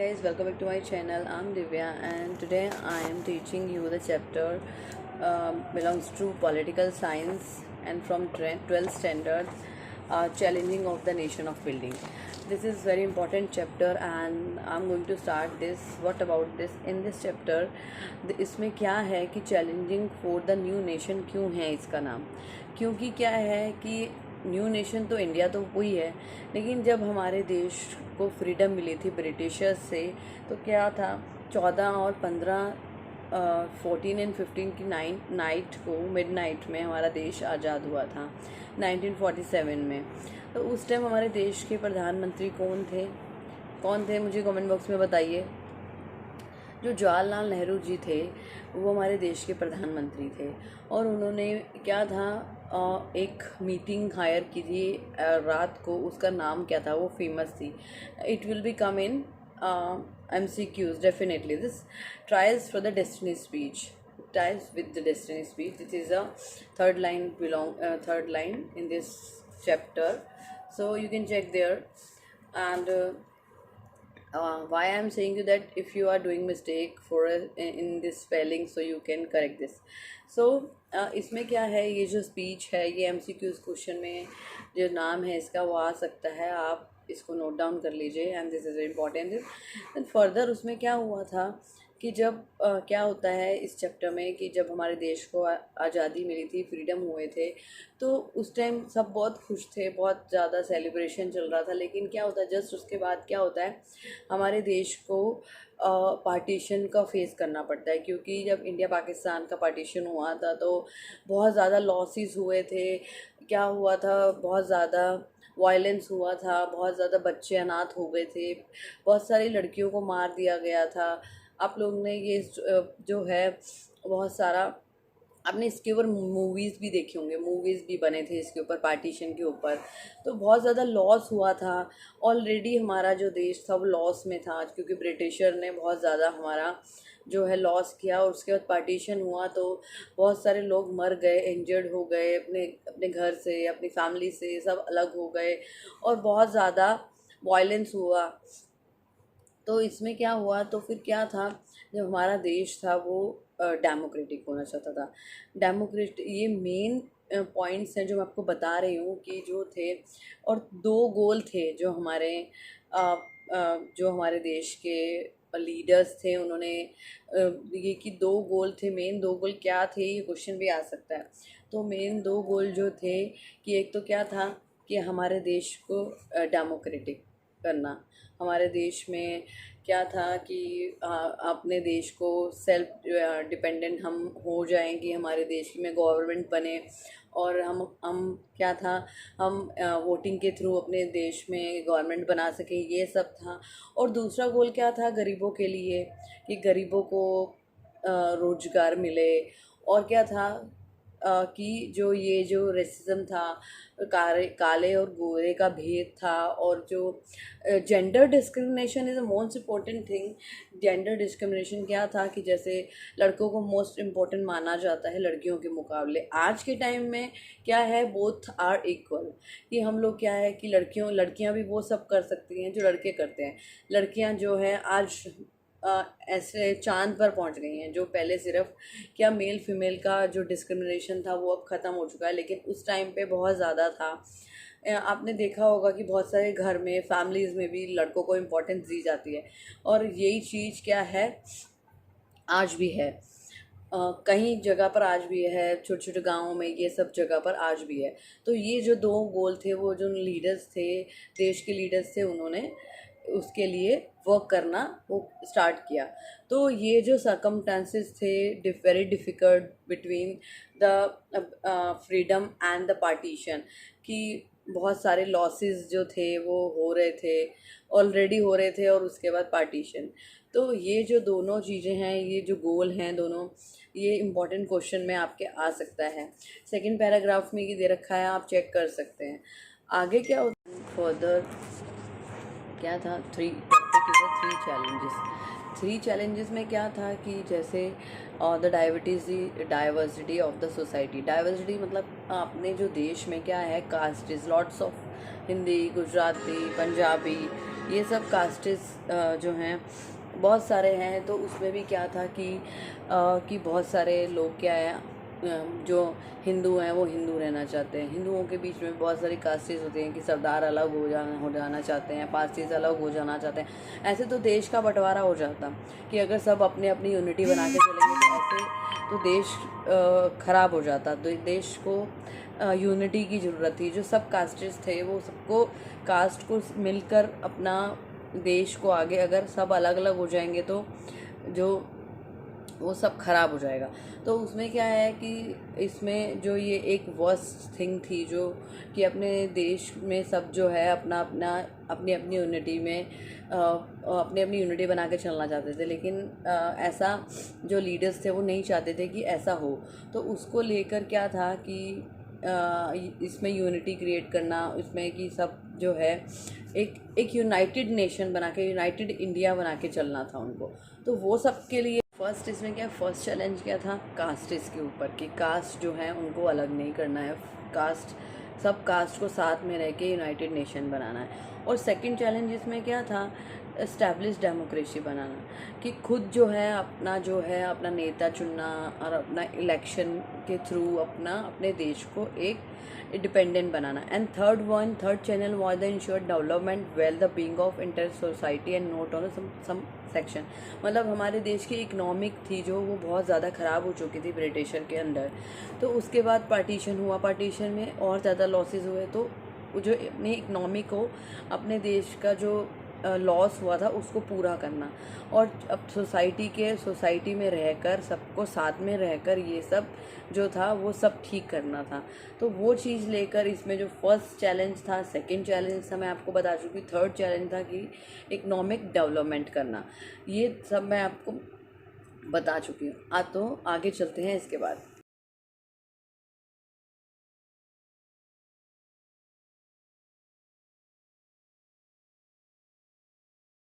guys, welcome back to my channel. I'm Divya and today I am teaching you the chapter belongs to political science and from 12th standard, challenging of the nation of building. This is very important chapter and I'm going to start this. What about this? In this chapter इसमें क्या है कि challenging for the new nation क्यों है इसका नाम? क्योंकि क्या है कि न्यू नेशन तो इंडिया तो वही है, लेकिन जब हमारे देश को फ्रीडम मिली थी ब्रिटिशर्स से तो क्या था 14 और 15 14 एंड 15 की नाइट को मिडनाइट में हमारा देश आज़ाद हुआ था 1947 में। तो उस टाइम हमारे देश के प्रधानमंत्री कौन थे मुझे कमेंट बॉक्स में बताइए। जो जवाहरलाल नेहरू जी थे वो हमारे देश के प्रधानमंत्री थे और उन्होंने क्या था एक मीटिंग हायर की थी रात को, उसका नाम क्या था वो फेमस थी। It will be come in MCQs definitely this trials for the destiny speech ties with the destiny speech. This is a third line in this chapter, so you can check there. And why I am saying you that if you are doing mistake in this spelling, so you can correct this. So इसमें क्या है, ये जो speech है ये MCQs question में जो नाम है इसका वो आ सकता है, आप इसको नोट डाउन कर लीजिए and this is important. And further उसमें क्या हुआ था कि जब क्या होता है इस चैप्टर में कि जब हमारे देश को आज़ादी मिली थी, फ्रीडम हुए थे, तो उस टाइम सब बहुत खुश थे, बहुत ज़्यादा सेलिब्रेशन चल रहा था। लेकिन क्या होता है जस्ट उसके बाद क्या होता है, हमारे देश को पार्टीशन का फेस करना पड़ता है, क्योंकि जब इंडिया पाकिस्तान का पार्टीशन हुआ था तो बहुत ज़्यादा लॉसेस हुए थे। क्या हुआ था, बहुत ज़्यादा वायलेंस हुआ था, बहुत ज़्यादा बच्चे अनाथ हो गए थे, बहुत सारी लड़कियों को मार दिया गया था। आप लोग ने ये जो है बहुत सारा आपने इसके ऊपर मूवीज़ भी देखे होंगे, मूवीज़ भी बने थे इसके ऊपर, पार्टीशन के ऊपर। तो बहुत ज़्यादा लॉस हुआ था, ऑलरेडी हमारा जो देश था वो लॉस में था, क्योंकि ब्रिटिशर ने बहुत ज़्यादा हमारा जो है लॉस किया। और उसके बाद पार्टीशन हुआ तो बहुत सारे लोग मर गए, इंजर्ड हो गए, अपने घर से, अपनी फैमिली से सब अलग हो गए और बहुत ज़्यादा वायलेंस हुआ। तो इसमें क्या हुआ, तो फिर क्या था, जब हमारा देश था वो डेमोक्रेटिक होना चाहता था। ये मेन पॉइंट्स हैं जो मैं आपको बता रही हूँ कि जो थे, और दो गोल थे जो हमारे देश के लीडर्स थे, उन्होंने ये कि दो गोल थे। मेन दो गोल क्या थे, ये क्वेश्चन भी आ सकता है। तो मेन दो गोल जो थे कि एक तो क्या था कि हमारे देश को डेमोक्रेटिक करना। हमारे देश में क्या था कि अपने देश को सेल्फ डिपेंडेंट हम हो जाएंगे, हमारे देश में गवर्नमेंट बने और हम क्या था, हम वोटिंग के थ्रू अपने देश में गवर्नमेंट बना सकें, ये सब था। और दूसरा गोल क्या था, गरीबों के लिए, कि गरीबों को रोजगार मिले। और क्या था कि ये जो रेसिज्म था, काले और गोरे का भेद था, और जो gender discrimination is a most important thing. Gender discrimination क्या था कि जैसे लड़कों को मोस्ट इम्पॉर्टेंट माना जाता है लड़कियों के मुकाबले। आज के टाइम में क्या है, बोथ आर इक्वल, कि हम लोग क्या है कि लड़कियां भी वो सब कर सकती हैं जो लड़के करते हैं। लड़कियां जो है आज ऐसे चांद पर पहुंच गई हैं, जो पहले सिर्फ क्या मेल फीमेल का जो डिस्क्रिमिनेशन था वो अब ख़त्म हो चुका है, लेकिन उस टाइम पे बहुत ज़्यादा था। आपने देखा होगा कि बहुत सारे घर में, फैमिलीज़ में भी लड़कों को इम्पोर्टेंस दी जाती है, और यही चीज़ क्या है आज भी है। कहीं जगह पर आज भी है, छोटे छोटे गाँवों में, ये सब जगह पर आज भी है। तो ये जो दो गोल थे, वो जो लीडर्स थे, देश के लीडर्स थे, उन्होंने उसके लिए वर्क करना वो स्टार्ट किया। तो ये जो सर्कमस्टांसेस थे very difficult between the freedom and the partition, कि बहुत सारे लॉसेस जो थे वो हो रहे थे, ऑलरेडी हो रहे थे, और उसके बाद पार्टीशन। तो ये जो दोनों चीज़ें हैं, ये जो गोल हैं दोनों, ये इम्पॉर्टेंट क्वेश्चन में आपके आ सकता है। सेकंड पैराग्राफ में ये दे रखा है, आप चेक कर सकते हैं। आगे क्या होता है फर्दर, क्या था, थ्री चैलेंजेस में क्या था कि जैसे the diversity of the society. Diversity मतलब अपने जो देश में क्या है, कास्टेज, लॉट्स ऑफ हिंदी, गुजराती, पंजाबी, ये सब कास्टेस जो हैं बहुत सारे हैं। तो उसमें भी क्या था कि बहुत सारे लोग क्या है जो हिंदू हैं वो हिंदू रहना चाहते हैं। हिंदुओं के बीच में बहुत सारी कास्टेस होती हैं कि सरदार अलग हो जाना चाहते हैं, पारसीज अलग हो जाना चाहते हैं। ऐसे तो देश का बंटवारा हो जाता कि अगर सब अपने अपनी यूनिटी बना के चलेंगे तो ऐसे तो देश ख़राब हो जाता। तो देश को यूनिटी की ज़रूरत थी। जो सब कास्टेस थे वो सबको कास्ट को मिलकर अपना देश को आगे, अगर सब अलग अलग हो जाएंगे तो जो वो सब ख़राब हो जाएगा। तो उसमें क्या है कि इसमें जो ये एक वर्स्ट थिंग थी जो कि अपने देश में सब जो है अपनी अपनी यूनिटी में अपनी अपनी यूनिटी बना के चलना चाहते थे। लेकिन ऐसा जो लीडर्स थे वो नहीं चाहते थे कि ऐसा हो। तो उसको लेकर क्या था कि इसमें यूनिटी क्रिएट करना, इसमें कि सब जो है एक यूनाइटेड नेशन बना के, यूनाइटेड इंडिया बना के चलना था उनको। तो वो सब के लिए फर्स्ट इसमें क्या, फर्स्ट चैलेंज क्या था कास्ट के ऊपर कि कास्ट जो है उनको अलग नहीं करना है, कास्ट सब कास्ट को साथ में रह के यूनाइटेड नेशन बनाना है। और सेकंड चैलेंज इसमें क्या था, इस्टेब्लिश डेमोक्रेसी बनाना कि खुद जो है अपना नेता चुनना और अपना इलेक्शन के थ्रू अपने देश को एक डिपेंडेंट बनाना। And third channel was the insure development well the being of inter society and note on some section. मतलब हमारे देश की इकोनॉमिक थी जो वो बहुत ज़्यादा ख़राब हो चुकी थी ब्रिटिशर के अंडर। तो उसके बाद पार्टीशन हुआ, पार्टीशन में और ज़्यादा लॉसेस हुए। तो जो अपनी इकोनॉमी को, अपने देश का जो लॉस हुआ था उसको पूरा करना, और अब सोसाइटी में रहकर सबको साथ में रहकर ये सब जो था वो सब ठीक करना था। तो वो चीज़ लेकर इसमें जो फर्स्ट चैलेंज था, सेकंड चैलेंज था मैं आपको बता चुकी, थर्ड चैलेंज था कि इकोनॉमिक डेवलपमेंट करना। ये सब मैं आपको बता चुकी हूँ। तो आगे चलते हैं इसके बाद।